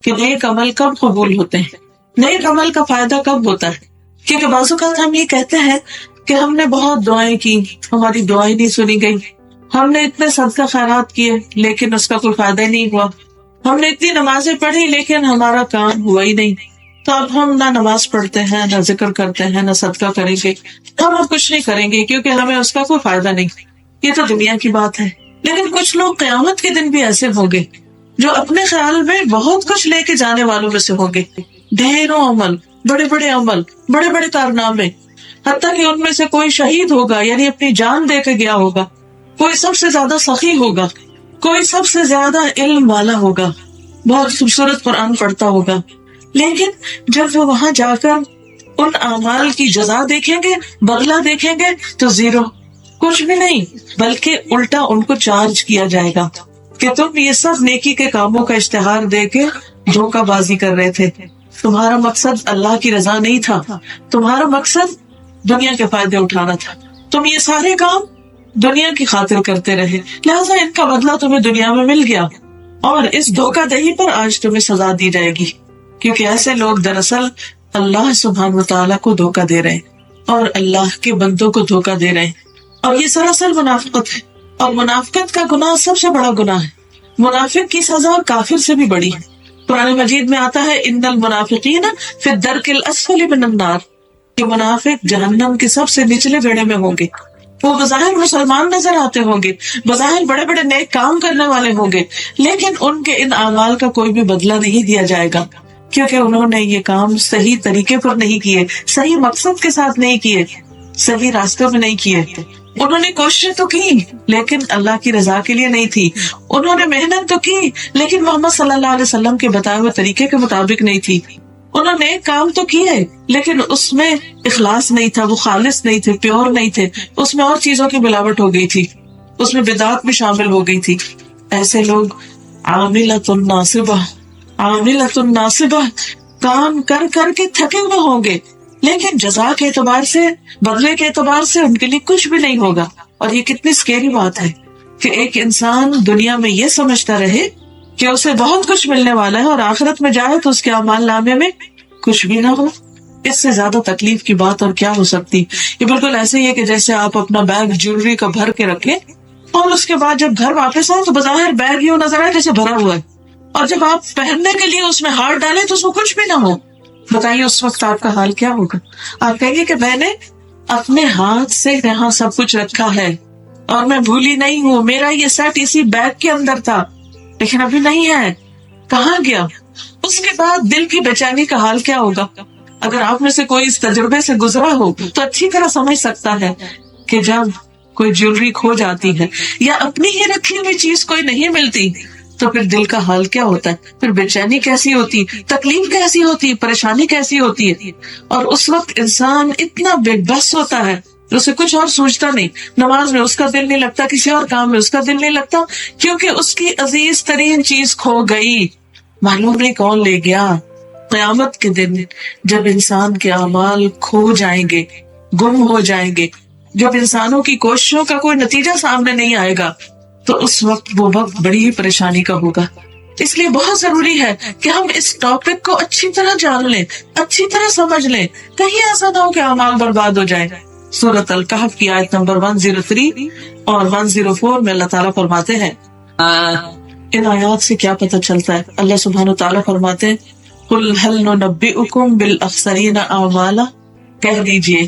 کہ نیک عمل کب قبول ہوتے ہیں، نیک عمل کا فائدہ کب ہوتا ہے. کیونکہ بعض اوقات ہم یہ کہتے ہیں کہ ہم نے بہت دعائیں کی، ہماری دعائیں نہیں سنی گئی، ہم نے اتنے صدقہ خیرات کیے لیکن اس کا کوئی فائدہ ہی نہیں ہوا، ہم نے اتنی نمازیں پڑھی لیکن ہمارا کام ہوا ہی نہیں. تو اب ہم نہ نماز پڑھتے ہیں، نہ ذکر کرتے ہیں، نہ صدقہ کریں گے، ہم اب کچھ نہیں کریں گے کیونکہ ہمیں اس کا کوئی فائدہ نہیں. یہ تو دنیا کی بات ہے. لیکن کچھ لوگ قیامت کے دن بھی ایسے ہوں گے جو اپنے خیال میں بہت کچھ لے کے جانے والوں میں سے ہوں گے، ڈھیروں عمل، بڑے بڑے عمل، بڑے بڑے کارنامے، حتیٰ کہ ان میں سے کوئی شہید ہوگا، یعنی اپنی جان دے کے گیا ہوگا، کوئی سب سے زیادہ سخی ہوگا، کوئی سب سے زیادہ علم والا ہوگا، بہت خوبصورت قرآن پڑھتا ہوگا. لیکن جب وہ وہاں جا کر ان اعمال کی جزا دیکھیں گے، بدلہ دیکھیں گے تو زیرو، کچھ بھی نہیں، بلکہ الٹا ان کو چارج کیا جائے گا کہ تم یہ سب نیکی کے کاموں کا اشتہار دے کے دھوکہ بازی کر رہے تھے، تمہارا مقصد اللہ کی رضا نہیں تھا، تمہارا مقصد دنیا کے فائدے اٹھانا تھا، تم یہ سارے کام دنیا کی خاطر کرتے رہے، لہٰذا ان کا بدلہ تمہیں دنیا میں مل گیا اور اس دھوکہ دہی پر آج تمہیں سزا دی جائے گی. کیونکہ ایسے لوگ دراصل اللہ سبحانہ وتعالیٰ کو دھوکہ دے رہے ہیں اور اللہ کے بندوں کو دھوکہ دے رہے ہیں، اور یہ سراسر منافقت ہے. اور منافقت کا گناہ سب سے بڑا گناہ ہے. منافق کی سزا کافر سے بھی بڑی ہے. قرآن مجید میں آتا ہے ان المنافقین فی الدرک الاسفل من النار، کہ منافق جہنم کے سب سے نچلے بیڑے میں ہوں گے. وہ بظاہر مسلمان نظر آتے ہوں گے، بظاہر بڑے بڑے نیک کام کرنے والے ہوں گے، لیکن ان کے ان اعمال کا کوئی بھی بدلہ نہیں دیا جائے گا، کیونکہ انہوں نے یہ کام صحیح طریقے پر نہیں کیے، صحیح مقصد کے ساتھ نہیں کیے، صحیح راستے میں نہیں کیے. انہوں نے کوششیں تو کی لیکن اللہ کی رضا کے لیے نہیں تھی، انہوں نے محنت تو کی لیکن محمد صلی اللہ علیہ وسلم کے بتائے ہوئے طریقے کے مطابق نہیں تھی. انہوں نے کام تو کیے لیکن اس میں اخلاص نہیں تھا، وہ خالص نہیں تھے، پیور نہیں تھے، اس میں اور چیزوں کی ملاوٹ ہو گئی تھی، اس میں بدعات بھی شامل ہو گئی تھی. ایسے لوگ عاملۃ ناصبہ، عاملۃ ناصبہ، کام کر کر کے تھکے ہوئے ہوں گے لیکن جزا کے اعتبار سے، بدلے کے اعتبار سے ان کے لیے کچھ بھی نہیں ہوگا. اور یہ کتنی سکیری بات ہے کہ ایک انسان دنیا میں یہ سمجھتا رہے کہ اسے بہت کچھ ملنے والا ہے اور آخرت میں جائے تو اس کے اعمال نامے میں کچھ بھی نہ ہو. اس سے زیادہ تکلیف کی بات اور کیا ہو سکتی. یہ بالکل ایسے ہی ہے کہ جیسے آپ اپنا بیگ جیولری کا بھر کے رکھیں اور اس کے بعد جب گھر واپس آؤ تو بظاہر بیگ یوں نظر آئے جیسے بھرا ہوا ہے، اور جب آپ پہننے کے لیے اس میں ہاتھ ڈالیں تو اس میں کچھ بھی نہ ہو. بتائیے اس وقت آپ کا حال کیا ہوگا؟ آپ کہیں گے کہ میں نے اپنے ہاتھ سے یہاں سب کچھ رکھا ہے اور میں بھولی نہیں ہوں، میرا یہ سیٹ اسی بیگ کے اندر تھا لیکن ابھی نہیں ہے، کہاں گیا؟ اس کے بعد دل کی بے چینی کا حال کیا ہوگا؟ اگر آپ میں سے کوئی اس تجربے سے گزرا ہو تو اچھی طرح سمجھ سکتا ہے کہ جب کوئی جیولری کھو جاتی ہے یا اپنی ہی رکھی ہوئی چیز کوئی نہیں ملتی تو پھر دل کا حال کیا ہوتا ہے، پھر بے چینی کیسی ہوتی، تکلیف کیسی ہوتی، پریشانی کیسی ہوتی ہے. اور اس وقت انسان اتنا بے بس ہوتا ہے، اسے کچھ اور سوچتا نہیں، نماز میں اس کا دل نہیں لگتا، کسی اور کام میں اس کا دل نہیں لگتا، کیونکہ اس کی عزیز ترین چیز کھو گئی، معلوم نہیں کون لے گیا. قیامت کے دن جب انسان کے اعمال کھو جائیں گے، گم ہو جائیں گے، جب انسانوں کی کوششوں کا کوئی نتیجہ سامنے نہیں آئے گا تو اس وقت وہ وقت بڑی ہی پریشانی کا ہوگا. اس لیے بہت ضروری ہے کہ ہم اس ٹاپک کو اچھی طرح جان لیں، اچھی طرح سمجھ لیں، کہیں ایسا نہ ہو کہ اعمال برباد ہو جائے. سورۃ الکہف کی آیت نمبر 103 اور 104 میں اللہ تعالیٰ فرماتے ہیں، ان آیات سے کیا پتہ چلتا ہے؟ اللہ سبحانہ تعالیٰ فرماتے ہیں قُلْ هَلْ نُنَبِّئُكُمْ بِالْأَخْسَرِينَ أَعْمَالًا، کہہ دیجئے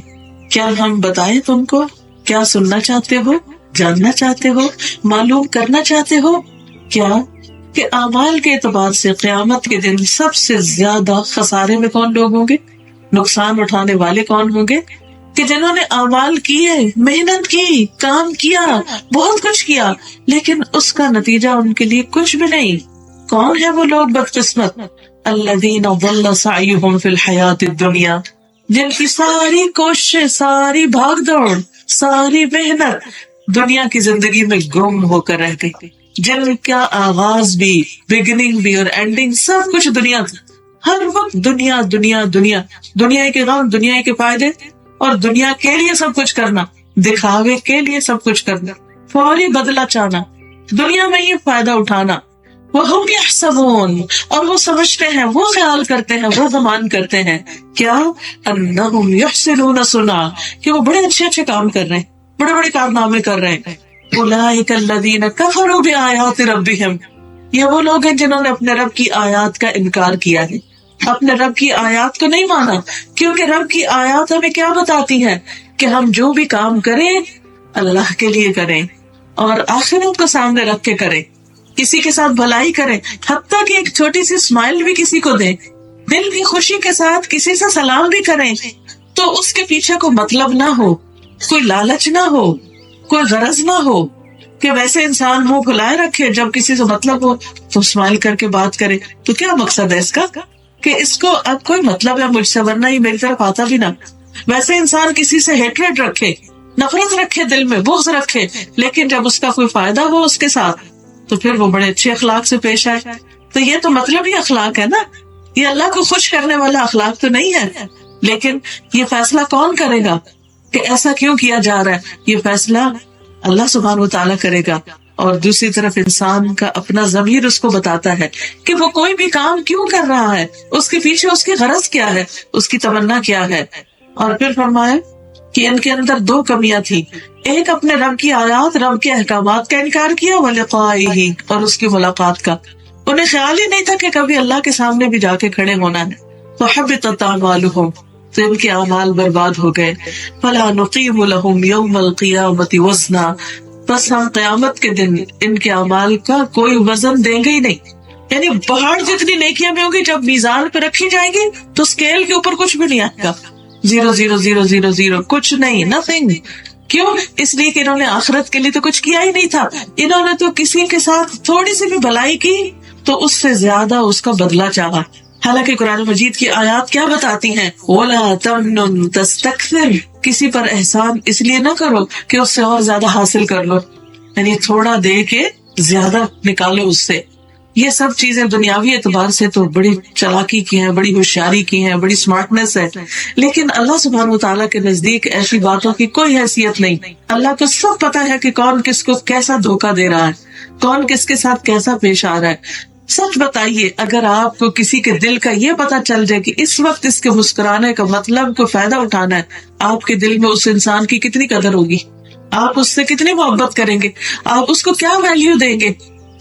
کیا ہم بتائیں تم کو؟ کیا سننا چاہتے ہو، جاننا چاہتے ہو، معلوم کرنا چاہتے ہو کیا کہ اعمال کے اعتبار سے قیامت کے دن سب سے زیادہ خسارے میں کون لوگ ہوں گے، نقصان اٹھانے والے کون ہوں گے؟ کہ جنہوں نے اعمال کیے، محنت کی، کام کیا، بہت کچھ کیا لیکن اس کا نتیجہ ان کے لیے کچھ بھی نہیں. کون ہے وہ لوگ بدقسمت؟ الذین ضل سعیہم فی الحیات الدنیا، جن کی ساری کوششیں، ساری بھاگ دوڑ، ساری محنت دنیا کی زندگی میں گم ہو کر رہ گئی، جن کا آغاز بھی، بگننگ بھی اور اینڈنگ سب کچھ دنیا تھا. ہر وقت دنیا دنیا دنیا، دنیا کے غم، دنیا کے فائدے اور دنیا کے لیے سب کچھ کرنا، دکھاوے کے لیے سب کچھ کرنا، فوری بدلہ چاہنا، دنیا میں ہی فائدہ اٹھانا، وَهُمْ يَحْسَبُونَ، اور وہ سمجھتے ہیں، وہ خیال کرتے ہیں، وہ گمان کرتے ہیں کیا، أَنَّهُمْ يُحْسِنُونَ صُنْعًا، کہ وہ بڑے اچھے اچھے کام کر رہے ہیں، بڑے بڑے کارنامے کر رہے ہیں. أُولَٰئِكَ الَّذِينَ كَفَرُوا بِآيَاتِ رَبِّهِمْ، یہ وہ لوگ ہیں جنہوں نے اپنے رب کی آیات کا انکار کیا ہے، اپنے رب کی آیات کو نہیں مانا. کیونکہ رب کی آیات ہمیں کیا بتاتی ہے کہ ہم جو بھی کام کریں اللہ کے لیے کریں اور آخرت کو سامنے رکھ کے کریں، کسی کے ساتھ بھلائی کریں، حتیٰ کہ ایک چھوٹی سی اسمائل بھی کسی کو دیں، دل کی خوشی کے ساتھ کسی سے سلام بھی کریں، تو اس کے پیچھے کوئی مطلب نہ ہو، کوئی لالچ نہ ہو، کوئی غرض نہ ہو کہ ویسے انسان منہ پھلائے رکھے، جب کسی سے مطلب ہو تو اسمائل کر کے بات کرے. تو کیا مقصد ہے اس کا کہ اس کو اب کوئی مطلب ہے مجھ سے، ورنہ یہ میری طرف آتا بھی نہ. ویسے انسان کسی سے ہیٹریٹ رکھے، نفرت رکھے، دل میں بغض رکھے، لیکن جب اس کا کوئی فائدہ ہو اس کے ساتھ تو پھر وہ بڑے اچھے اخلاق سے پیش آئے. تو یہ تو مطلب ہی اخلاق ہے نا، یہ اللہ کو خوش کرنے والا اخلاق تو نہیں ہے. لیکن یہ فیصلہ کون کرے گا کہ ایسا کیوں کیا جا رہا ہے؟ یہ فیصلہ اللہ سبحانہ وتعالیٰ کرے گا. اور دوسری طرف انسان کا اپنا ضمیر اس کو بتاتا ہے کہ وہ کوئی بھی کام کیوں کر رہا ہے، اس کے پیچھے اس کی غرض کیا ہے، اس کی تمنا کیا ہے. اور پھر فرمایا کہ ان کے اندر دو کمیاں تھی. ایک اپنے رب کی آیات، رب کے احکامات کا انکار کیا، وَلِقَائِهِ، اور اس کی ملاقات کا. انہیں خیال ہی نہیں تھا کہ کبھی اللہ کے سامنے بھی جا کے کھڑے ہونا ہے. فَحَبِطَتْ أَعْمَالُهُمْ، تو ان کے اعمال برباد ہو گئے. فَلَا نُقِيمُ لَهُمْ يَوْمَ الْقِيَامَةِ وَزْنًا، بس ہم قیامت کے دن ان کے اعمال کا کوئی وزن دیں گے ہی نہیں. یعنی پہاڑ جتنی نیکیاں بھی ہوگی جب میزان پہ رکھی جائیں گی تو اسکیل کے اوپر کچھ بھی نہیں آئے گا، 0 کچھ نہیں، نتھنگ. کیوں؟ اس لیے کہ انہوں نے آخرت کے لیے تو کچھ کیا ہی نہیں تھا. انہوں نے تو کسی کے ساتھ تھوڑی سی بھی بھلائی کی تو اس سے زیادہ اس کا بدلہ چاہا. حالانکہ قرآن مجید کی آیات کیا بتاتی ہیں؟ وَلَا تَمْنُن تَسْتَكْثِرْ، کسی پر احسان اس لیے نہ کرو کہ اس سے اور زیادہ حاصل کر لو، یعنی تھوڑا دے کے زیادہ نکالو اس سے. یہ سب چیزیں دنیاوی اعتبار سے تو بڑی چلاکی کی ہیں، بڑی ہوشیاری کی ہیں، بڑی سمارٹنس ہے، لیکن اللہ سبحانہ وتعالیٰ کے نزدیک ایسی باتوں کی کوئی حیثیت نہیں. اللہ کو سب پتا ہے کہ کون کس کو کیسا دھوکہ دے رہا ہے، کون کس کے ساتھ کیسا پیش آ رہا ہے. سچ بتائیے، اگر آپ کو کسی کے دل کا یہ پتا چل جائے کہ اس وقت اس کے مسکرانے کا مطلب کو فائدہ اٹھانا ہے، آپ کے دل میں اس انسان کی کتنی قدر ہوگی، آپ اس سے کتنی محبت کریں گے، آپ اس کو کیا ویلیو دیں گے.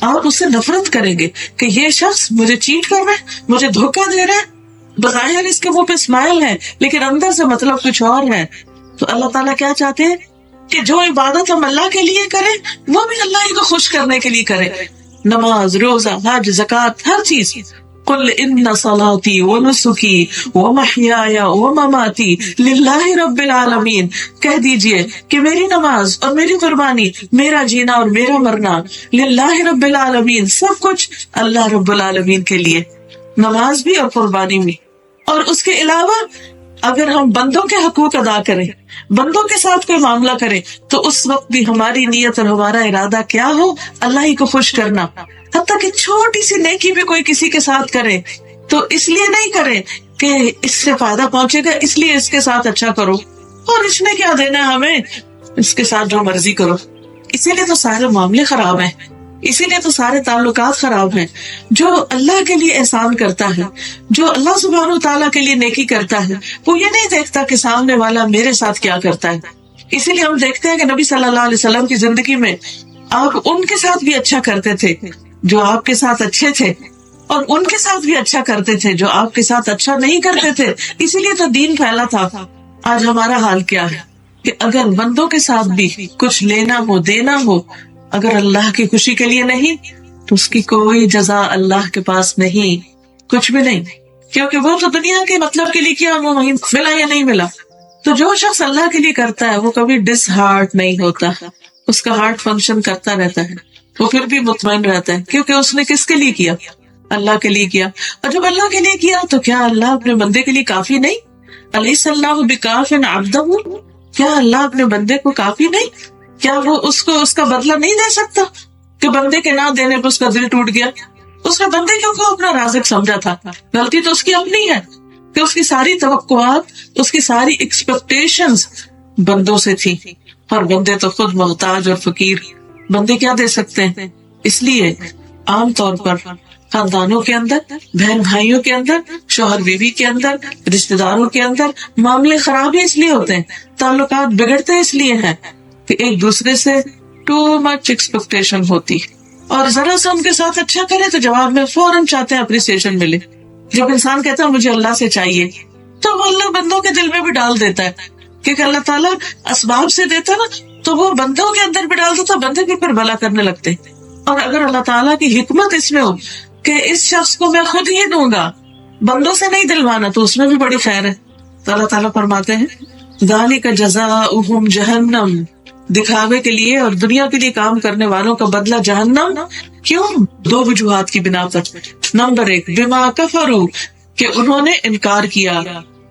آپ اس سے نفرت کریں گے کہ یہ شخص مجھے چیٹ کر رہا ہے، مجھے دھوکہ دے رہا ہے. بظاہر اس کے منہ پہ اسمائل ہے لیکن اندر سے مطلب کچھ اور ہے. تو اللہ تعالیٰ کیا چاہتے ہیں کہ جو عبادت ہم اللہ کے لیے کریں وہ بھی اللہ ہی کو خوش کرنے کے لیے کریں. نماز، روزہ، حج، زکوٰۃ، ہر چیز. قل ان صلاتي ونسكي ومحياي ومماتي لله رب العالمین، کہہ دیجئے کہ میری نماز اور میری قربانی، میرا جینا اور میرا مرنا، للہ رب العالمین، سب کچھ اللہ رب العالمین کے لیے، نماز بھی اور قربانی بھی. اور اس کے علاوہ اگر ہم بندوں کے حقوق ادا کریں، بندوں کے ساتھ کوئی معاملہ کریں، تو اس وقت بھی ہماری نیت اور ہمارا ارادہ کیا ہو؟ اللہ ہی کو خوش کرنا. حتیٰ کہ چھوٹی سی نیکی بھی کوئی کسی کے ساتھ کرے تو اس لیے نہیں کرے کہ اس سے فائدہ پہنچے گا اس لیے اس کے ساتھ اچھا کرو، اور اس نے کیا دینا ہے ہمیں، اس کے ساتھ جو مرضی کرو. اسی لیے تو سارے معاملے خراب ہیں، اسی لیے تو سارے تعلقات خراب ہیں. جو اللہ کے لیے احسان کرتا ہے، جو اللہ سبحانہ وتعالیٰ کے لیے نیکی کرتا ہے، وہ یہ نہیں دیکھتا کہ سامنے والا میرے ساتھ کیا کرتا ہے. اسی لیے ہم دیکھتے ہیں کہ نبی صلی اللہ علیہ وسلم کی زندگی میں آپ ان کے ساتھ بھی اچھا کرتے تھے جو آپ کے ساتھ اچھے تھے، اور ان کے ساتھ بھی اچھا کرتے تھے جو آپ کے ساتھ اچھا نہیں کرتے تھے. اسی لیے تو دین پھیلا تھا. آج ہمارا حال کیا ہے کہ اگر بندوں کے ساتھ بھی کچھ لینا ہو، دینا ہو، اگر اللہ کی خوشی کے لیے نہیں تو اس کی کوئی جزا اللہ کے پاس نہیں، کچھ بھی نہیں. کیونکہ وہ تو دنیا کے مطلب کے لیے کیا، وہ ملا یا نہیں ملا. تو جو شخص اللہ کے لیے کرتا ہے وہ کبھی ڈس ہارٹ نہیں ہوتا، اس کا ہارٹ فنکشن کرتا رہتا ہے، وہ پھر بھی مطمئن رہتا ہے، کیونکہ اس نے کس کے لیے کیا؟ اللہ کے لیے کیا. اور جب اللہ کے لیے کیا تو کیا اللہ اپنے بندے کے لیے کافی نہیں؟ الیس اللہ بکاف عبدہ، کیا اللہ اپنے بندے کو کافی نہیں؟ کیا وہ اس کو اس کا بدلہ نہیں دے سکتا کہ بندے کے نہ دینے پر اس کا دل ٹوٹ گیا؟ اس نے بندے کیوں کو اپنا رازق سمجھا تھا. غلطی تو اس کی اپنی ہے کہ اس کی ساری توقعات، اس کی ساری ایکسپیکٹیشنز بندوں سے تھی، اور بندے تو خود محتاج اور فقیر. بندے کیا دے سکتے ہیں؟ اس لیے عام طور پر خاندانوں کے اندر، بہن بھائیوں کے اندر، شوہر بیوی کے اندر، رشتے داروں کے اندر معاملے خراب ہی اس لیے ہوتے ہیں، تعلقات بگڑتے اس لیے ہیں کہ ایک دوسرے سے ٹو مچ ایکسپیکٹیشن ہوتی، اور ذرا سا ان کے ساتھ اچھا کرے تو جواب میں فوراً چاہتے ہیں اپریسیشن ملے. جب انسان کہتا ہے مجھے اللہ سے چاہیے، تو وہ اللہ بندوں کے دل میں بھی ڈال دیتا ہے، کیونکہ اللہ تعالیٰ اسباب سے دیتا نا، تو وہ بندوں کے اندر بھی ڈال دیتا، بندے بھی پھر بھلا کرنے لگتے. اور اگر اللہ تعالیٰ کی حکمت اس میں ہو کہ اس شخص کو میں خود ہی دوں گا، بندوں سے نہیں دلوانا، تو اس میں بھی بڑی خیر ہے. تو اللہ تعالیٰ فرماتے ہیں ذالک جزاؤہم جہنم، دکھاوے کے لیے اور دنیا کے لیے کام کرنے والوں کا بدلہ جہنم. کیوں؟ دو وجوہات کی بنا پر. نمبر 1، بما کفروا، کہ انہوں نے انکار کیا،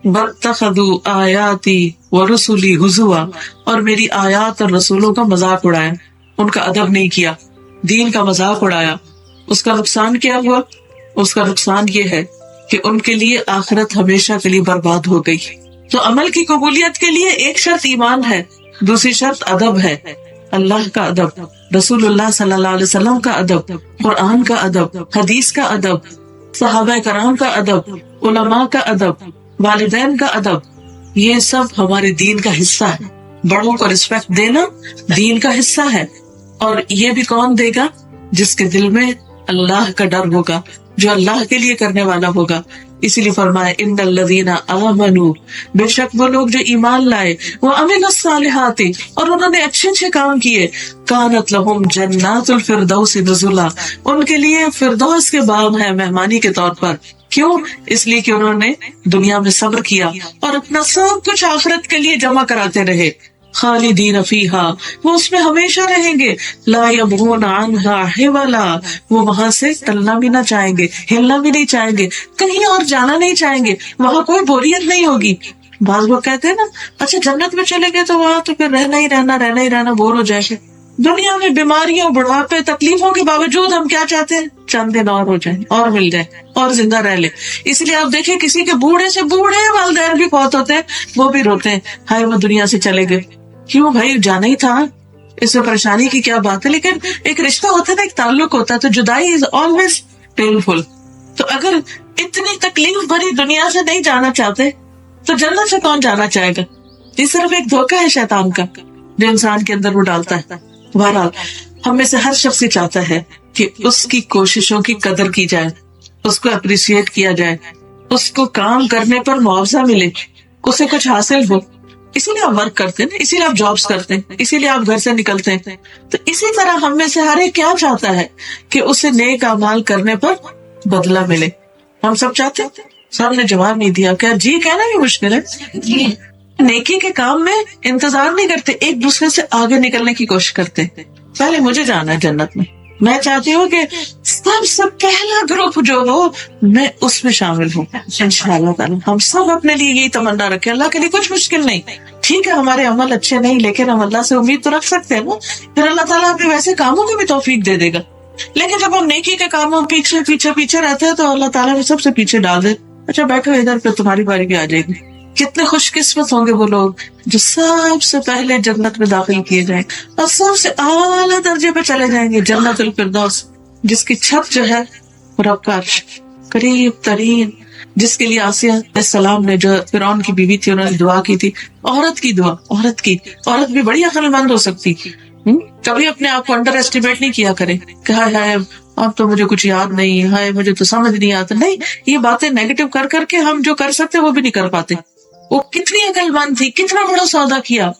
واتخذوا آیاتی ورسلی ہزوا، اور میری آیات اور رسولوں کا مذاق اڑایا، ان کا ادب نہیں کیا، دین کا مذاق اڑایا. اس کا نقصان کیا ہوا؟ اس کا نقصان یہ ہے کہ ان کے لیے آخرت ہمیشہ کے لیے برباد ہو گئی. تو عمل کی قبولیت کے لیے ایک شرط ایمان ہے، دوسری شرط ادب ہے. اللہ کا ادب، رسول اللہ صلی اللہ علیہ وسلم کا ادب، قرآن کا ادب، حدیث کا ادب، صحابہ کرام کا ادب، علماء کا ادب، والدین کا ادب، یہ سب ہمارے دین کا حصہ ہے. بڑوں کو رسپیکٹ دینا دین کا حصہ ہے. اور یہ بھی کون دے گا؟ جس کے دل میں اللہ کا ڈر ہوگا، جو اللہ کے لیے کرنے والا ہوگا. اسی لیے فرمایا ان الذین آمنوا، بے شک وہ لوگ جو ایمان لائے، وعملوا الصالحات، اور انہوں نے اچھے اچھے کام کیے، کانت لہم جنات الفردوس نزلا، ان کے لیے فردوس کے باغ ہیں مہمانی کے طور پر. کیوں؟ اس لیے کہ انہوں نے دنیا میں صبر کیا اور اپنا سب کچھ آخرت کے لیے جمع کراتے رہے. خالدین فیہا، وہ اس میں ہمیشہ رہیں گے. لا یبغون عنہا حولا، وہ وہاں سے ٹلنا بھی نہ چاہیں گے، ہلنا بھی نہیں چاہیں گے، کہیں اور جانا نہیں چاہیں گے، وہاں کوئی بوریت نہیں ہوگی. بعض لوگ کہتے ہیں نا اچھا جنت میں چلے گئے تو وہاں تو پھر رہنا ہی رہنا بور ہو جائے گا. دنیا میں بیماریوں، بڑھاپے، تکلیفوں کے باوجود ہم کیا چاہتے ہیں؟ چند دن اور ہو جائیں، اور مل جائے، اور زندہ رہ لے. اس لیے آپ دیکھیں کسی کے بوڑھے سے بوڑھے والدین بھی بہت ہوتے ہیں، وہ بھی روتے ہیں، ہائے وہ دنیا سے چلے گئے. کیوں بھائی؟ جانا ہی تھا، اس میں پریشانی کی کیا بات ہے. لیکن ایک رشتہ ہوتا ہے نا، ایک تعلق ہوتا ہے، تو جدائی از آلویز پینفل. تو اگر اتنی تکلیف بھری دنیا سے نہیں جانا چاہتے تو جنت سے کون جانا چاہے گا؟ یہ صرف ایک دھوکہ ہے شیطان کا جو انسان کے اندر وہ ڈالتا ہے. بہرحال ہم میں سے ہر شخص یہ چاہتا ہے کہ اس کی کوششوں کی قدر کی جائے، اس کو اپریشیٹ کیا جائے، اس کو کام کرنے پر معاوضہ ملے، اسے کچھ حاصل ہو. اسی لیے آپ ورک کرتے ہیں، اسی لیے آپ جابس کرتے ہیں، اسی لیے آپ گھر سے نکلتے ہیں. تو اسی طرح ہم میں سے ہر ایک کیا چاہتا ہے کہ اسے نیک اعمال کرنے پر بدلہ ملے. ہم سب چاہتے ہیں. سب نے جواب نہیں دیا. کیا جی کہنا بھی مشکل ہے؟ نیکی کے کام میں انتظار نہیں کرتے، ایک دوسرے سے آگے نکلنے کی کوشش کرتے. پہلے مجھے جانا ہے جنت میں، میں چاہتی ہوں کہ سب سے پہلا گروپ جو ہو میں اس میں شامل ہوں. انشاءاللہ تعالی ہم سب اپنے لیے یہی تمنا رکھیں. اللہ کے لیے کچھ مشکل نہیں. ٹھیک ہے ہمارے عمل اچھے نہیں، لیکن ہم اللہ سے امید تو رکھ سکتے ہیں نا، پھر اللہ تعالیٰ ہمیں ویسے کاموں کی بھی توفیق دے دے گا. لیکن جب ہم نیکی کے کاموں پیچھے پیچھے پیچھے رہتے ہیں تو اللہ تعالیٰ بھی سب سے پیچھے ڈال دے. اچھا بیٹھو ادھر، پہ تمہاری باری بھی آ جائے گی. کتنے خوش قسمت ہوں گے وہ لوگ جو سب سے پہلے جنت میں داخل کیے جائیں اور سب سے اعلیٰ درجے پہ چلے جائیں گے، جنت الفردوس، جس کی چھت جو ہے رب کا عرش، قریب ترین، جس کے لیے آسیہ علیہ السلام نے جو فرعون کی بیوی تھی انہوں نے دعا کی تھی. عورت کی دعا، عورت بھی بڑی عقل مند ہو سکتی. کبھی اپنے آپ کو انڈر ایسٹیمیٹ نہیں کیا کرے کہ ہائے ہائے اب تو مجھے کچھ یاد نہیں، ہائے مجھے تو سمجھ نہیں آتا. نہیں، یہ باتیں نیگیٹو کر کر کے ہم جو کر سکتے وہ بھی نہیں کر پاتے. وہ کتنی عقل مند تھی، کتنا بڑا سودا کیا،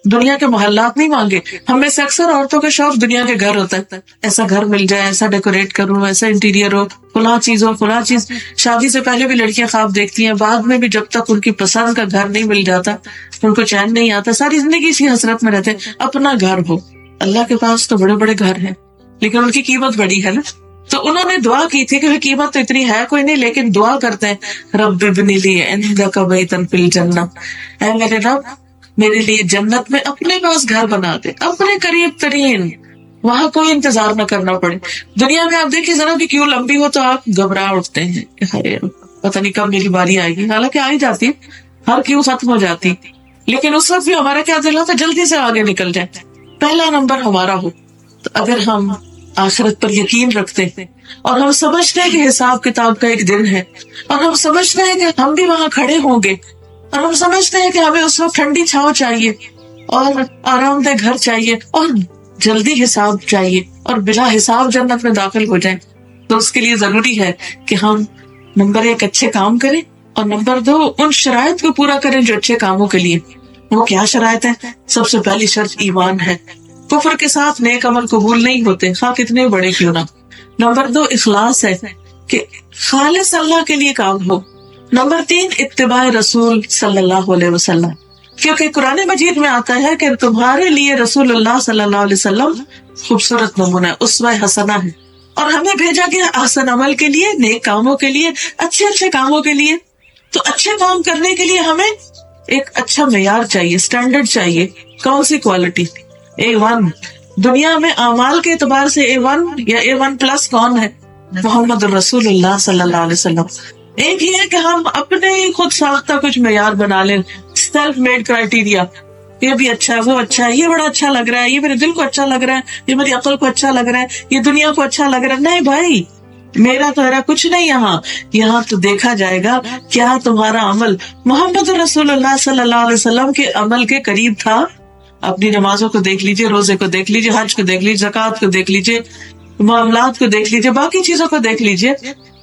دنیا کے محلات نہیں مانگے. ہم میں سے اکثر عورتوں کا شوق دنیا کے گھر ہوتا ہے، ایسا گھر مل جائے، ایسا ڈیکوریٹ کروں، ایسا انٹیریئر ہو، فلاں چیز ہو، فلاں چیز. شادی سے پہلے بھی لڑکیاں خواب دیکھتی ہیں، بعد میں بھی جب تک ان کی پسند کا گھر نہیں مل جاتا ان کو چین نہیں آتا. ساری زندگی اسی حسرت میں رہتے. اپنا گھر ہو. اللہ کے پاس تو بڑے بڑے گھر ہیں لیکن ان کی قیمت بڑی ہے نا. تو انہوں نے دعا کی تھی کہ قیمت تو اتنی ہے کوئی نہیں، لیکن دعا کرتے ہیں رب ابن لی عندک بیتا فی الجنہ، اے میرے رب میرے لیے جنت میں اپنے پاس گھر بنا دے، اپنے قریب ترین، وہاں کوئی انتظار نہ کرنا پڑے. دنیا میں آپ دیکھیں ذرا بھی کیوں لمبی ہو تو آپ گھبرا اٹھتے ہیں کہ پتہ نہیں کب میری باری آئے گی. حالانکہ آ ہی جاتی، ہر کیوں ختم ہو جاتی، لیکن اس وقت بھی ہمارا کیا دل ہوتا ہے جلدی سے آگے نکل جائے، پہلا نمبر ہمارا ہو. تو اگر ہم آخرت پر یقین رکھتے ہیں، اور ہم سمجھتے ہیں کہ حساب کتاب کا ایک دن ہے، اور ہم سمجھتے ہیں کہ ہم بھی وہاں کھڑے ہوں گے، اور ہم سمجھتے ہیں کہ ہمیں اس وقت ٹھنڈی چھاؤں چاہیے اور آرام دہ گھر چاہیے اور جلدی حساب چاہیے اور بلا حساب جنت میں داخل ہو جائیں، تو اس کے لیے ضروری ہے کہ ہم نمبر 1 اچھے کام کریں، اور نمبر 2 ان شرائط کو پورا کریں جو اچھے کاموں کے لیے۔ وہ کیا شرائط ہے؟ سب سے پہلی شرط ایمان ہے، کفر کے ساتھ نیک عمل قبول نہیں ہوتے، خواہ کتنے بڑے کیوں نہ۔ نمبر 2 اخلاص ہے کہ خالص اللہ کے لیے کام ہو۔ نمبر 3 اتباع رسول صلی اللہ علیہ وسلم، کیونکہ قرآن مجید میں آتا ہے کہ تمہارے لیے رسول اللہ صلی اللہ علیہ وسلم خوبصورت نمونہ، اسوہ حسنہ ہے، اور ہمیں بھیجا گیا احسن عمل کے لیے، نیک کاموں کے لیے، اچھے کاموں کے لیے۔ تو اچھے کام کرنے کے لیے ہمیں ایک اچھا معیار چاہیے، اسٹینڈرڈ چاہیے۔ کون سی کوالٹی؟ A1۔ دنیا میں اعمال کے اعتبار سے A1 یا A1+ کون ہے؟ محمد رسول اللہ صلی اللہ علیہ وسلم۔ ایک یہ ہے کہ ہم اپنے ہی خود ساختہ کچھ معیار بنا لیں، سیلف میڈ کرائٹیریا، یہ بھی اچھا ہے، وہ اچھا ہے، یہ بڑا اچھا لگ رہا ہے، یہ میرے دل کو اچھا لگ رہا ہے، یہ میری عقل کو اچھا لگ رہا ہے، یہ دنیا کو اچھا لگ رہا ہے۔ نہیں بھائی، میرا تمہارا کچھ نہیں، یہاں تو دیکھا جائے گا کیا تمہارا عمل محمد رسول اللہ صلی اللہ علیہ وسلم کے عمل کے قریب تھا۔ اپنی نمازوں کو دیکھ لیجئے، روزے کو دیکھ لیجئے، حج کو دیکھ لیجئے، زکوٰۃ کو دیکھ لیجئے، معاملات کو دیکھ لیجئے، باقی چیزوں کو دیکھ لیجئے۔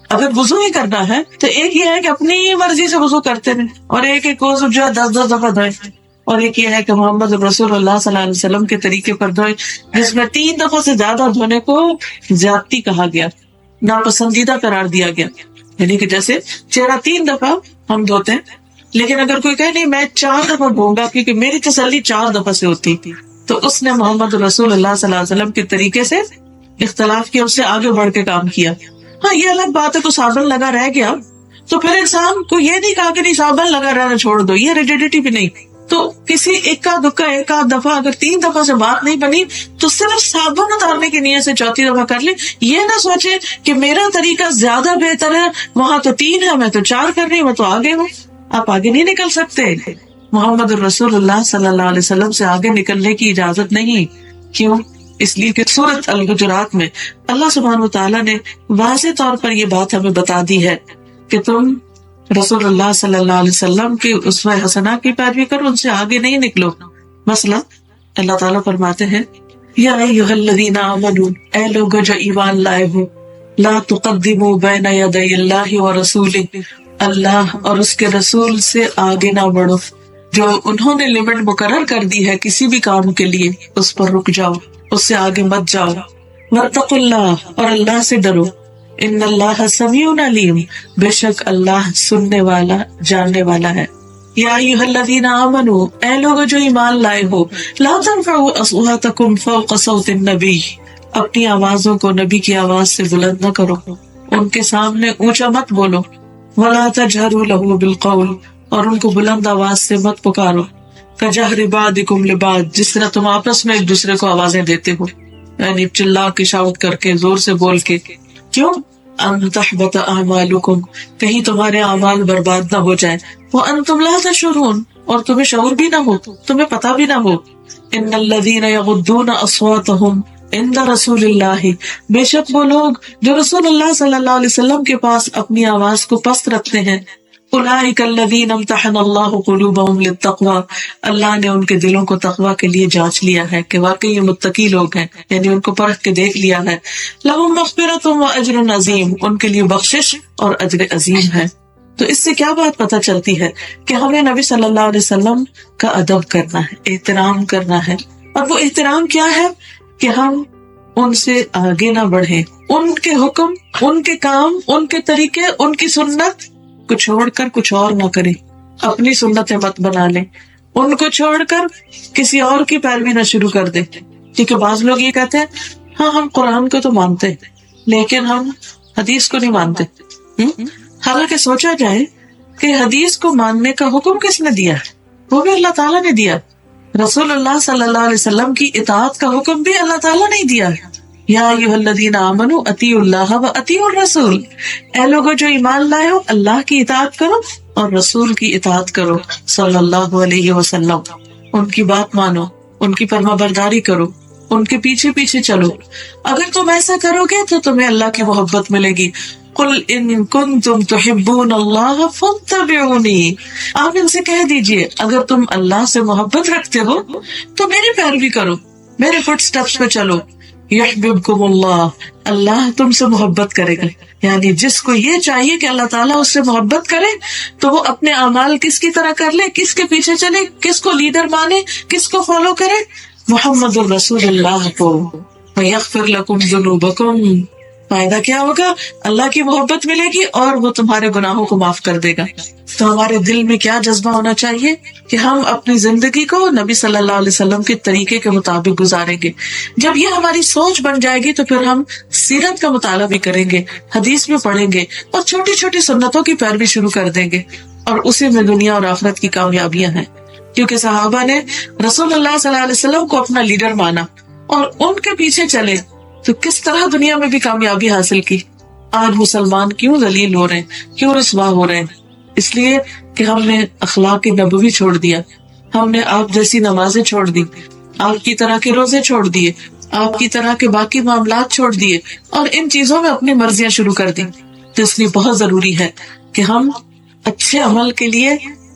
اگر وضو ہی کرنا ہے تو ایک یہ ہے کہ اپنی مرضی سے وضو کرتے رہیں، اور ایک وضو جو ہے 10 دفعہ دھوئیں، اور ایک یہ ہے کہ محمد رسول اللہ صلی اللہ علیہ وسلم کے طریقے پر دھوئیں، جس میں 3 دفعہ سے زیادہ دھونے کو زیادتی کہا گیا، ناپسندیدہ قرار دیا گیا۔ یعنی کہ جیسے چہرہ 3 دفعہ ہم دھوتے ہیں، لیکن اگر کوئی کہے نہیں میں 4 دفعہ دھوں گا کیونکہ میری تسلی 4 دفعہ سے ہوتی، تو اس نے محمد رسول اللہ صلی اللہ علیہ وسلم کے طریقے سے اختلاف کیا، اس سے آگے بڑھ کے کام کیا۔ ہاں یہ الگ بات ہے کہ صابن لگا رہ گیا تو پھر انسان کو یہ نہیں کہا کہ نہیں صابن لگا رہنا چھوڑ دو، یہ ریجیڈیٹی بھی نہیں۔ تو کسی ایک آدھ دفعہ اگر 3 دفعہ سے بات نہیں بنی تو صرف صابن اتارنے کی نیت سے 4تھی دفعہ کر لیں۔ یہ نہ سوچے کہ میرا طریقہ زیادہ بہتر ہے، وہاں تو 3 ہے، میں تو 4 کر رہی ہوں، میں تو آگے ہوں۔ آپ آگے نہیں نکل سکتے، محمد رسول اللہ صلی اللہ علیہ وسلم سے آگے نکلنے کی اجازت نہیں۔ کیوں؟ اس لیے کہ سورۃ الحجرات میں اللہ سبحانہ وتعالیٰ نے واضح طور پر یہ بات ہمیں بتا دی ہے کہ تم رسول اللہ صلی اللہ علیہ وسلم کی اسوہ حسنہ کی پیروی کرو، ان سے آگے نہیں نکلو۔ مثلا اللہ تعالیٰ فرماتے ہیں یا ایھا الذین آمنوا، اے لوگو جو ایمان لائے ہو، لا تقدموا بین یدی اللہ ورسولہ، اللہ اور اس کے رسول سے آگے نہ بڑھو۔ جو انہوں نے لمٹ مقرر کر دی ہے کسی بھی کام کے لیے، اس پر رک جاؤ، اس سے آگے مت جاؤ۔ واتقوا اللہ، اور اللہ سے ڈرو۔ ان اللہ سمیع علیم، بے شک اللہ سننے والا جاننے والا ہے۔ یا ایھا الذین آمنوا، اے لوگو جو ایمان لائے ہو، لا ترفعوا اصواتکم فوق صوت النبی، اپنی آوازوں کو نبی کی آواز سے بلند نہ کرو، ان کے سامنے اونچا مت بولو۔ ولا تجہروا لہ بالقول، اور ان کو بلند آواز سے مت پکارو۔ کجہر بعضکم لبعض، جس طرح تم آپس میں ایک دوسرے کو آوازیں دیتے ہو، یعنی چلا کے، شاؤٹ کر کے، زور سے بول کے۔ کیوں؟ ان تحبط اعمالکم، کہیں تمہارے اعمال برباد نہ ہو جائیں۔ وانتم لا تشعرون، اور تمہیں شعور بھی نہ ہو، تمہیں پتہ بھی نہ ہو۔ ان الذین یغضون اصواتهم عند رسول اللہ، بے شک وہ لوگ جو رسول اللہ صلی اللہ علیہ وسلم کے پاس اپنی آواز کو پست رکھتے ہیں، اولئک الذین امتحن اللہ قلوبهم للتقوی، اللہ نے ان کے دلوں کو تقوی کے لیے جانچ لیا ہے کہ واقعی یہ متقی لوگ ہیں، یعنی ان کو پرکھ کے دیکھ لیا ہے۔ لہم مغفرۃ واجر عظیم، ان کے لیے بخشش اور اجر عظیم ہے۔ تو اس سے کیا بات پتہ چلتی ہے کہ ہمیں نبی صلی اللہ علیہ وسلم کا ادب کرنا ہے، احترام کرنا ہے، اور وہ احترام کیا ہے کہ ہم ان سے آگے نہ بڑھیں، ان کے حکم، ان کے کام، ان کے طریقے، ان کی سنت کو چھوڑ کر کچھ اور نہ کریں، اپنی سنتیں مت بنا لیں، ان کو چھوڑ کر کسی اور کی پیروی نہ شروع کر دیں۔ کیونکہ بعض لوگ یہ کہتے ہیں ہاں ہم قرآن کو تو مانتے ہیں لیکن ہم حدیث کو نہیں مانتے۔ حالانکہ سوچا جائے کہ حدیث کو ماننے کا حکم کس نے دیا ہے؟ وہ بھی اللہ تعالیٰ نے دیا۔ رسول اللہ صلی اللہ علیہ وسلم کی اطاعت کا حکم بھی اللہ تعالیٰ نے دیا ہے۔ یا ایھا الذین آمنوا اطیعوا اللہ واطیعوا الرسول، اے لوگو جو ایمان لائے ہو، اللہ کی اطاعت کرو اور رسول کی اطاعت کرو صلی اللہ علیہ وسلم، ان کی بات مانو، ان کی فرما برداری کرو، ان کے پیچھے پیچھے چلو. اگر تم ایسا کرو گے تو تمہیں اللہ کی محبت ملے گی. قل ان کنتم تحبون اللہ فاتبعونی، آپ ان سے کہہ دیجئے اگر تم اللہ سے محبت رکھتے ہو تو میری پیروی کرو، میرے فٹ سٹیپس پہ چلو. یحببکم اللہ، اللہ تم سے محبت کرے گا. یعنی جس کو یہ چاہیے کہ اللہ تعالیٰ اس سے محبت کرے تو وہ اپنے اعمال کس کی طرح کر لے، کس کے پیچھے چلے، کس کو لیڈر مانے، کس کو فالو کرے؟ محمد الرسول اللہ کو. وَيَغْفِرْ لَكُمْ ذُنُوبَكُمْ، فائدہ کیا ہوگا؟ اللہ کی محبت ملے گی اور وہ تمہارے گناہوں کو معاف کر دے گا. تو ہمارے دل میں کیا جذبہ ہونا چاہیے کہ ہم اپنی زندگی کو نبی صلی اللہ علیہ وسلم کے طریقے کے مطابق گزاریں گے. جب یہ ہماری سوچ بن جائے گی تو پھر ہم سیرت کا مطالعہ بھی کریں گے، حدیث میں پڑھیں گے اور چھوٹی چھوٹی سنتوں کی پیروی شروع کر دیں گے، اور اسی میں دنیا اور آخرت کی کامیابیاں ہیں. کیونکہ صحابہ نے رسول اللہ صلی اللہ علیہ وسلم کو اپنا لیڈر مانا اور ان کے پیچھے چلے تو کس طرح دنیا میں بھی کامیابی حاصل کی. آج مسلمان کیوں ذلیل ہو رہے ہیں، کیوں رسوا ہو رہے ہیں؟ اس لیے کہ ہم نے اخلاق نبوی چھوڑ دیا، ہم نے آپ جیسی نمازیں چھوڑ دی، آپ کی طرح کے روزے چھوڑ دیے، آپ کی طرح کے باقی معاملات چھوڑ دیے اور ان چیزوں میں اپنی مرضیاں شروع کر دی. تو اس لیے بہت ضروری ہے کہ ہم اچھے عمل کے لیے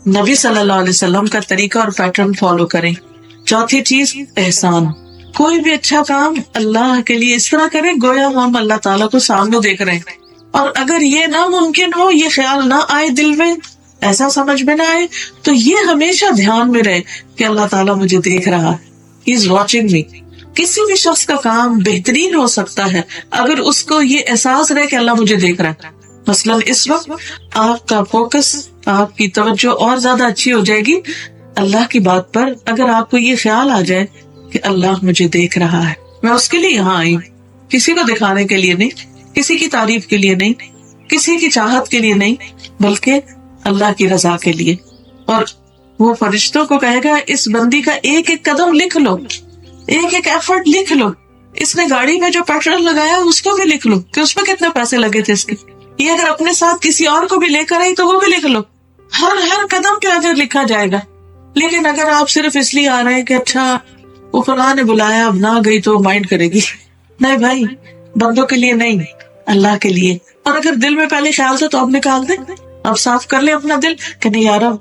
نبی صلی اللہ علیہ وسلم کا طریقہ اور پیٹرن فالو کریں. چوتھی چیز احسان. کوئی بھی اچھا کام اللہ کے لیے اس طرح کریں گویا ہم اللہ تعالیٰ کو سامنے دیکھ رہے ہیں. اور اگر یہ ناممکن ہو، یہ خیال نہ آئے دل میں، ایسا سمجھ میں نہ آئے، تو یہ ہمیشہ دھیان میں رہے کہ اللہ تعالیٰ مجھے دیکھ رہا ہے، ہی از واچنگ می. کسی بھی شخص کا کام بہترین ہو سکتا ہے اگر اس کو یہ احساس رہے کہ اللہ مجھے دیکھ رہا ہے. مثلاً اس وقت آپ کا فوکس، آپ کی توجہ اور زیادہ اچھی ہو جائے گی اللہ کی بات پر اگر آپ کو یہ خیال آ جائے کہ اللہ مجھے دیکھ رہا ہے، میں اس کے لیے یہاں آئی ہوں، کسی کو دکھانے کے لیے نہیں، کسی کی تعریف کے لیے نہیں، کسی کی چاہت کے لیے نہیں، بلکہ اللہ کی رضا کے لیے. اور وہ فرشتوں کو کہے گا اس بندی کا ایک ایک قدم لکھ لو، ایک ایک ایفرٹ لکھ لو، اس نے گاڑی میں جو پیٹرول لگایا اس کو بھی لکھ لو کہ اس پہ کتنے پیسے لگے تھے اس کے. یہ اگر اپنے ساتھ کسی اور کو بھی لے کر آئی تو وہ بھی لکھ لو. ہر قدم پہ اجر لکھا جائے گا. لیکن اگر آپ صرف اس لیے آ رہے ہیں کہ اچھا وہ فلاں نے بلایا اب نہ گئی تو مائنڈ کرے گی، نہیں بھائی، بندوں کے لیے نہیں، اللہ کے لیے. اور اگر دل میں پہلے خیال تھا تو اب نکال دیں، اب صاف کر لیں اپنا دل کہ نہیں یار اب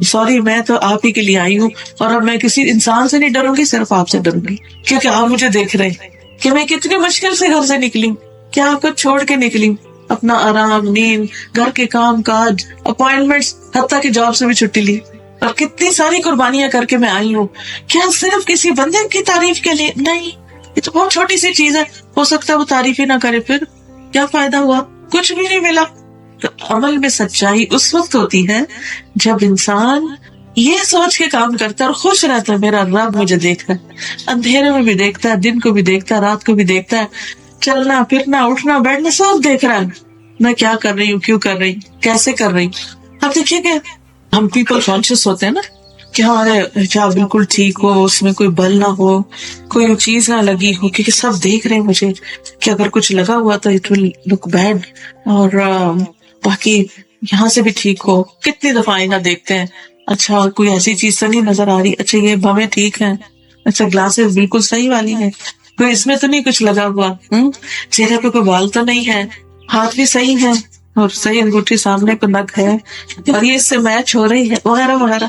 سوری، میں تو آپ ہی کے لیے آئی ہوں اور اب میں کسی انسان سے نہیں ڈروں گی، صرف آپ سے ڈروں گی کیونکہ آپ مجھے دیکھ رہے ہیں کہ میں کتنی مشکل سے گھر سے نکلی، کیا کچھ چھوڑ کے نکلی، اپنا آرام، نیند، گھر کے کام کاج، اپوائنٹمنٹس، حتیٰ کہ جاب سے بھی چھٹی لی، اور کتنی ساری قربانیاں کر کے میں آئی ہوں. کیا صرف کسی بندے کی تعریف کے لیے؟ نہیں، یہ تو بہت چھوٹی سی چیز ہے، ہو سکتا ہے وہ تعریف ہی نہ کرے، پھر کیا فائدہ ہوا؟ کچھ بھی نہیں ملا. تو عمل میں سچائی اس وقت ہوتی ہے جب انسان یہ سوچ کے کام کرتا ہے اور خوش رہتا ہے میرا رب مجھے دیکھتا ہے، اندھیرے میں بھی دیکھتا ہے، دن کو بھی دیکھتا ہے، رات کو بھی دیکھتا ہے، چلنا پھرنا اٹھنا بیٹھنا سب دیکھ رہا ہے، میں کیا کر رہی ہوں، کیوں کر رہی ہوں، کیسے کر رہی ہوں. اب دیکھیے کہ ہم پیپل کانشیس ہوتے ہیں نا کہ ہمارے حجاب بالکل ٹھیک ہو، اس میں کوئی بل نہ ہو، کوئی چیز نہ لگی ہو، کیونکہ سب دیکھ رہے ہیں مجھے کہ اگر کچھ لگا ہوا تو اٹ ول لک بیڈ، اور باقی یہاں سے بھی ٹھیک ہو. کتنی دفعہ آئینہ دیکھتے ہیں، اچھا کوئی ایسی چیز تو نہیں نظر آ رہی، اچھا یہ بھویں ٹھیک ہیں، اچھا گلاسز بالکل صحیح والی ہیں، کوئی اس میں تو نہیں کچھ لگا ہوا، چہرے پہ کوئی بال تو نہیں ہے، ہاتھ بھی صحیح ہے اور صحیح انگوٹھی سامنے کو نگ ہے اور یہ اس سے میچ ہو رہی ہے، وغیرہ وغیرہ.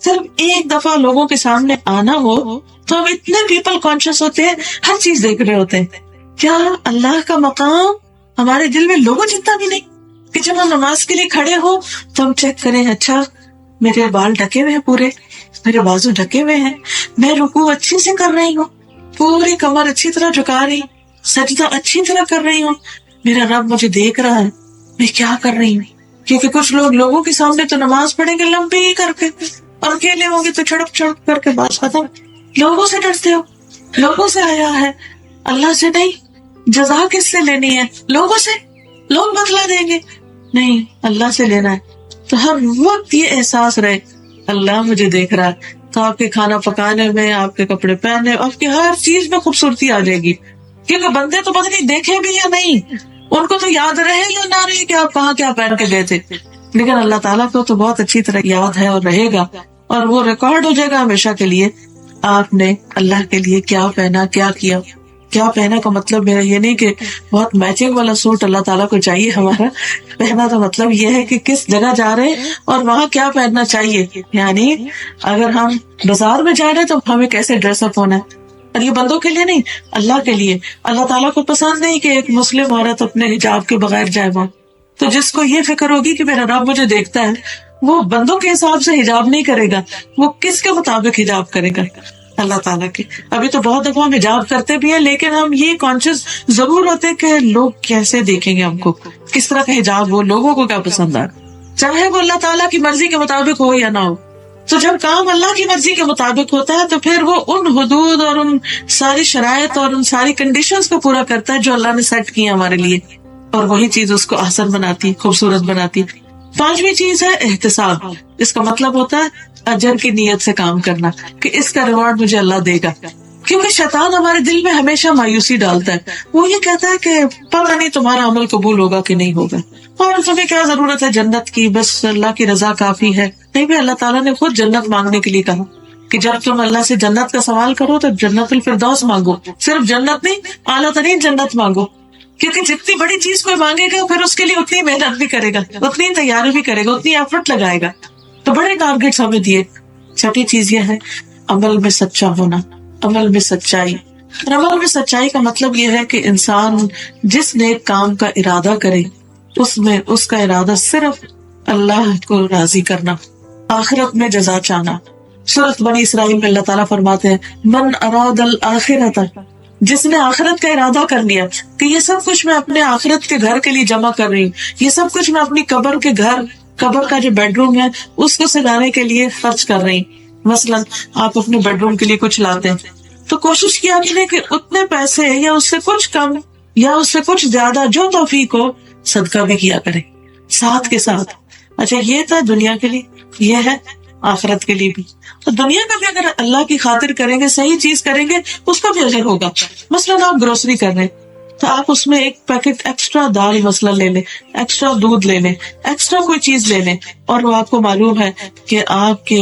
صرف ایک دفعہ لوگوں کے سامنے آنا ہو تو ہم اتنے پیپل کانشیس ہوتے ہیں، ہر چیز دیکھ رہے ہوتے ہیں. کیا اللہ کا مقام ہمارے دل میں لوگوں جتنا بھی نہیں کہ جب ہم نماز کے لیے کھڑے ہو تو ہم چیک کریں، اچھا میرے بال ڈھکے ہوئے ہیں، پورے میرے بازو ڈھکے ہوئے ہیں، میں رکوع اچھی سے کر رہی ہوں، پوری کمر اچھی طرح جھکا رہی، سجدہ اچھی طرح کر رہی ہوں، میرا رب مجھے دیکھ رہا ہے، میں کیا کر رہی ہوں. کیونکہ کچھ لوگ لوگوں کے سامنے تو نماز پڑھیں گے لمبی ہی کر کے، اور اکیلے ہوں گے تو چھڑپ چھڑپ کر کے بات ختم. لوگوں سے ڈرتے ہو، لوگوں سے حیا ہے، اللہ سے نہیں. جزا کس سے لینی ہے؟ لوگوں سے. لوگ بدلا دیں گے، نہیں، اللہ سے لینا ہے. تو ہر وقت یہ احساس رہے اللہ مجھے دیکھ رہا ہے، تو آپ کے کھانا پکانے میں، آپ کے کپڑے پہننے، آپ کی ہر چیز میں خوبصورتی آ جائے گی. کیونکہ بندے تو پتہ نہیں دیکھیں بھی یا نہیں، ان کو تو یاد رہے یا نہ رہے کہ آپ کہاں کیا پہن کے گئے تھے، لیکن اللہ تعالیٰ کو تو بہت اچھی طرح یاد ہے اور رہے گا، اور وہ ریکارڈ ہو جائے گا ہمیشہ کے لیے آپ نے اللہ کے لیے کیا پہنا، کیا کیا. کیا پہنا کا مطلب میرا یہ نہیں کہ بہت میچنگ والا سوٹ اللہ تعالیٰ کو چاہیے ہمارا. پہنا تو مطلب یہ ہے کہ کس جگہ جا رہے ہیں اور وہاں کیا پہننا چاہیے. یعنی اگر ہم بازار میں جا رہے ہیں تو ہمیں کیسے ڈریس اپ ہونا ہے. اور یہ بندوں کے لیے نہیں، اللہ کے لیے. اللہ تعالیٰ کو پسند نہیں کہ ایک مسلم عورت اپنے حجاب کے بغیر جائے وہاں. تو جس کو یہ فکر ہوگی کہ میرا رب مجھے دیکھتا ہے، وہ بندوں کے حساب سے حجاب نہیں کرے گا. وہ کس کے مطابق حجاب کرے گا؟ اللہ تعالیٰ کے. ابھی تو بہت دفعہ ہم حجاب کرتے بھی ہیں، لیکن ہم یہ کانشیس ضرور ہوتے کہ لوگ کیسے دیکھیں گے ہم کو، کس طرح کا حجاب ہو، لوگوں کو کیا پسند آئے، چاہے وہ اللہ تعالیٰ کی مرضی کے مطابق ہو یا نہ ہو. تو جب کام اللہ کی مرضی کے مطابق ہوتا ہے تو پھر وہ ان حدود اور ان ساری شرائط اور ان ساری کنڈیشنز کو پورا کرتا ہے جو اللہ نے سیٹ کی ہمارے لیے، اور وہی چیز اس کو احسن بناتی، خوبصورت بناتی. 5ویں چیز ہے احتساب. اس کا مطلب ہوتا ہے اجر کی نیت سے کام کرنا کہ اس کا ریوارڈ مجھے اللہ دے گا. کیونکہ شیطان ہمارے دل میں ہمیشہ مایوسی ڈالتا ہے. وہ یہ کہتا ہے کہ پتہ نہیں تمہارا عمل قبول ہوگا کہ نہیں ہوگا، اور تمہیں کیا ضرورت ہے جنت کی، بس اللہ کی رضا کافی ہے. نہیں بھی، اللہ تعالیٰ نے خود جنت مانگنے کے لیے کہا کہ جب تم اللہ سے جنت کا سوال کرو تو جنت الفردوس مانگو. صرف جنت نہیں، اعلیٰ ترین جنت مانگو. کیونکہ جتنی بڑی چیز کوئی مانگے گا پھر اس کے لیے اتنی محنت بھی کرے گا، اتنی تیاری بھی کرے گا، اتنی ایفرٹ لگائے گا. تو بڑے ٹارگیٹس ہمیں دیے. 6ٹھی چیز یہ ہے عمل میں سچا ہونا، عمل میں سچائی. اور عمل میں سچائی کا مطلب یہ ہے کہ انسان جس نیک کام کا ارادہ کرے اس میں اس کا ارادہ صرف اللہ کو راضی کرنا، آخرت میں جزا چاہنا. سورۃ بنی اسرائیل میں اللہ تعالیٰ فرماتے ہیں من اراد الآخرۃ، جس نے آخرت کا ارادہ کر لیا کہ یہ سب کچھ میں اپنے آخرت کے گھر کے لیے جمع کر رہی ہوں، یہ سب کچھ میں اپنی قبر کے گھر، قبر کا جو بیڈ روم ہے اس کو سجانے کے لیے خرچ کر رہی ہوں. مثلاً آپ اپنے بیڈ روم کے لیے کچھ لاتے ہیں تو کوشش کیا کریں کہ اتنے پیسے یا اس سے کچھ کم یا اس سے کچھ زیادہ جو توفیق ہو صدقہ بھی کیا کریں ساتھ کے ساتھ. اچھا، یہ تھا دنیا کے لیے، یہ ہے آخرت کے لیے بھی. تو دنیا کا بھی اگر اللہ کی خاطر کریں گے، صحیح چیز کریں گے، اس کا بھی اجر ہوگا. مثلاً آپ گروسری کر رہے ہیں تو آپ اس میں ایک پیکٹ ایکسٹرا دال مثلا لے لیں، ایکسٹرا دودھ لے لیں، ایکسٹرا کوئی چیز لے لیں، اور وہ آپ کو معلوم ہے کہ آپ کے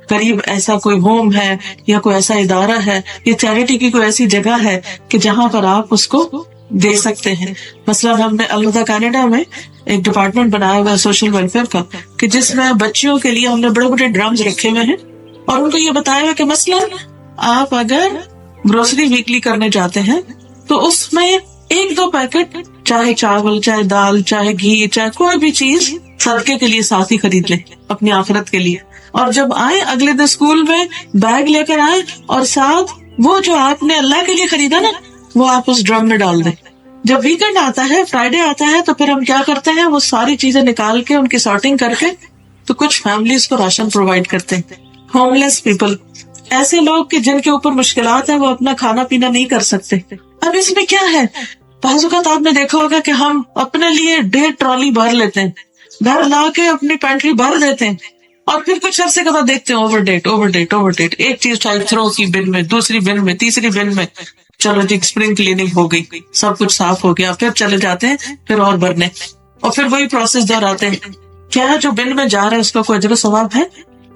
قریب ایسا کوئی ہوم ہے یا کوئی ایسا ادارہ ہے یا چیریٹی کی کوئی ایسی جگہ ہے کہ جہاں پر آپ اس کو دے سکتے ہیں. مثلا ہم نے الوداع کینیڈا میں ایک ڈپارٹمنٹ بنایا ہوا ہے سوشل ویلفیئر کا، کہ جس میں بچیوں کے لیے ہم نے بڑے بڑے ڈرمز رکھے ہوئے ہیں اور ان کو یہ بتایا ہوا کہ مثلا آپ اگر گروسری ویکلی کرنے جاتے ہیں تو اس میں 1-2 پیکٹ، چاہے چاول، چاہے دال، چاہے گھی، چاہے کوئی بھی چیز صدقے کے لیے ساتھ ہی خرید لیں اپنی آخرت کے لیے. اور جب آئے اگلے دن اسکول میں بیگ لے کر آئے اور ساتھ وہ جو آپ نے اللہ کے لیے خریدا نا وہ آپ اس ڈرم میں ڈال دیں. جب ویکینڈ آتا ہے، فرائیڈے آتا ہے، تو پھر ہم کیا کرتے ہیں، وہ ساری چیزیں نکال کے ان کی سارٹنگ کر کے تو کچھ فیملیز کو راشن پرووائڈ کرتے ہیں. ہوم لیس پیپل، ایسے لوگ کہ جن کے اوپر مشکلات ہیں، وہ اپنا کھانا پینا نہیں کر سکتے. اب اس میں کیا ہے، بعض اوقات آپ نے دیکھا ہوگا کہ ہم اپنے لیے 1.5 ٹرالی بھر لیتے ہیں، گھر لا کے اپنی پینٹری بھر دیتے ہیں، اور پھر کچھ عرصے کے بعد دیکھتے ہیں اوور ڈیٹ. ایک چیز چاہے تھرو کی بن میں، دوسری بن میں، تیسری بن میں، چلو جی اسپرنگ کلیننگ ہو گئی، سب کچھ صاف ہو گیا، پھر چلے جاتے ہیں پھر اور بھرنے، اور پھر وہی پروسیس دہراتے ہیں. کیا جو بن میں جا رہا ہے اس کا کوئی اجر و ثواب ہے؟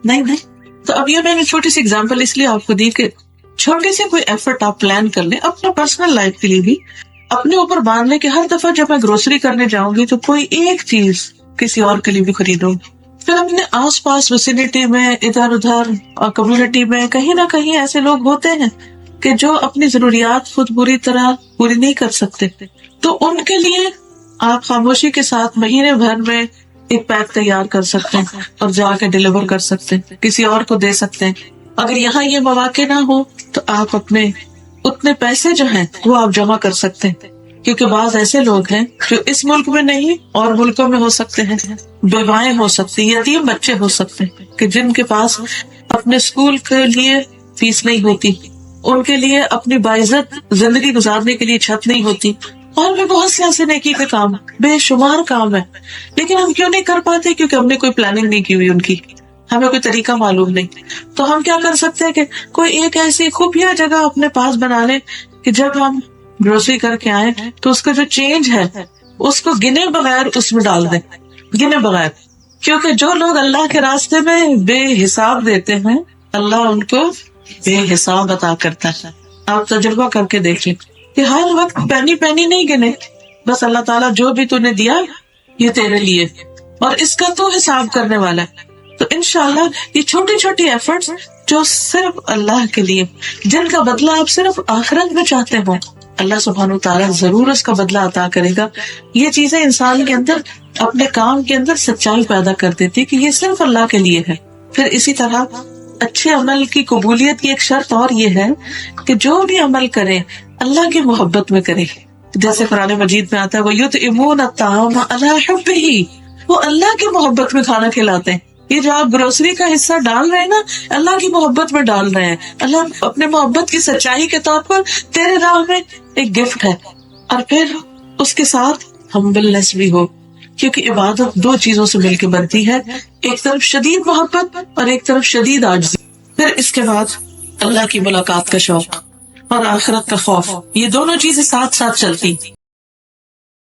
نہیں. تو اب یہ میں نے چھوٹی سی اگزامپل اس لیے آپ کو دی کہ چھوٹی سی کوئی ایفرٹ آپ پلان کر لیں اپنا پرسنل لائف کے لیے بھی، اپنے اوپر باندھ لیں کہ ہر دفعہ جب میں گروسری کرنے جاؤں گی تو کوئی ایک چیز کسی اور کے لیے بھی خریدوں. پھر اپنے آس پاس ویسینٹی میں، ادھر ادھر کمیونٹی میں کہیں نہ کہیں ایسے لوگ ہوتے ہیں کہ جو اپنی ضروریات خود پوری طرح پوری نہیں کر سکتے، تو ان کے لیے آپ خاموشی کے ساتھ مہینے بھر میں ایک پیک تیار کر سکتے ہیں اور جا کے ڈیلیور کر سکتے ہیں، کسی اور کو دے سکتے ہیں. اگر یہاں یہ مواقع نہ ہو تو آپ اپنے اتنے پیسے جو ہیں وہ آپ جمع کر سکتے ہیں، کیونکہ بعض ایسے لوگ ہیں جو اس ملک میں نہیں اور ملکوں میں ہو سکتے ہیں، بیوائیں ہو سکتی، یتیم بچے ہو سکتے ہیں کہ جن کے پاس اپنے اسکول کے لیے فیس نہیں ہوتی، ان کے لیے اپنی باعزت زندگی گزارنے کے لیے چھت نہیں ہوتی، اور بھی بہت سے ایسے نیکی کے کام، بے شمار کام ہے، لیکن ہم کیوں نہیں کر پاتے؟ کیونکہ ہم نے کوئی پلاننگ نہیں کی ہوئی ان کی، ہمیں کوئی طریقہ معلوم نہیں. تو ہم کیا کر سکتے ہیں کہ کوئی ایک ایسی خفیہ جگہ اپنے پاس بنا لیں کہ جب ہم گروسری کر کے آئیں تو اس کا جو چینج ہے اس کو گنے بغیر اس میں ڈال دیں، گنے بغیر. کیونکہ جو لوگ اللہ کے راستے میں بے حساب دیتے ہیں اللہ ان کو بے حساب عطا کرتا ہے. آپ تجربہ کر کے دیکھیں کہ ہر وقت پینی پینی نہیں گنے، بس اللہ تعالیٰ جو بھی تُونے دیا یہ تیرے لیے، اور اس کا تو حساب کرنے والا ہے. تو انشاءاللہ یہ چھوٹی چھوٹی ایفرٹس جو صرف اللہ کے لیے، جن کا بدلہ آپ صرف آخرت میں چاہتے ہو، اللہ سبحانہ وتعالیٰ ضرور اس کا بدلہ عطا کرے گا. یہ چیزیں انسان کے اندر اپنے کام کے اندر سچائی پیدا کر دیتی کہ یہ صرف اللہ کے لیے ہے. پھر اسی طرح اچھے عمل کی قبولیت کی ایک شرط اور یہ ہے کہ جو بھی عمل کرے اللہ کی محبت میں کرے. جیسے قرآن مجید میں آتا ہے وَيُطْعِمُونَ الطَّعَامَ عَلَىٰ حُبِّهِ، وہ اللہ کی محبت میں کھانا کھلاتے ہیں. یہ جو آپ گروسری کا حصہ ڈال رہے ہیں نا، اللہ کی محبت میں ڈال رہے ہیں. اللہ اپنے محبت کی سچائی کے طور پر تیرے راہ میں ایک گفٹ ہے. اور پھر اس کے ساتھ ہمبلنس بھی ہو، کیونکہ عبادت دو چیزوں سے مل کے بنتی ہے، ایک طرف شدید محبت اور ایک طرف شدید عاجزی. پھر اس کے بعد اللہ کی ملاقات کا شوق اور آخرت کا خوف، یہ دونوں چیزیں ساتھ ساتھ چلتی.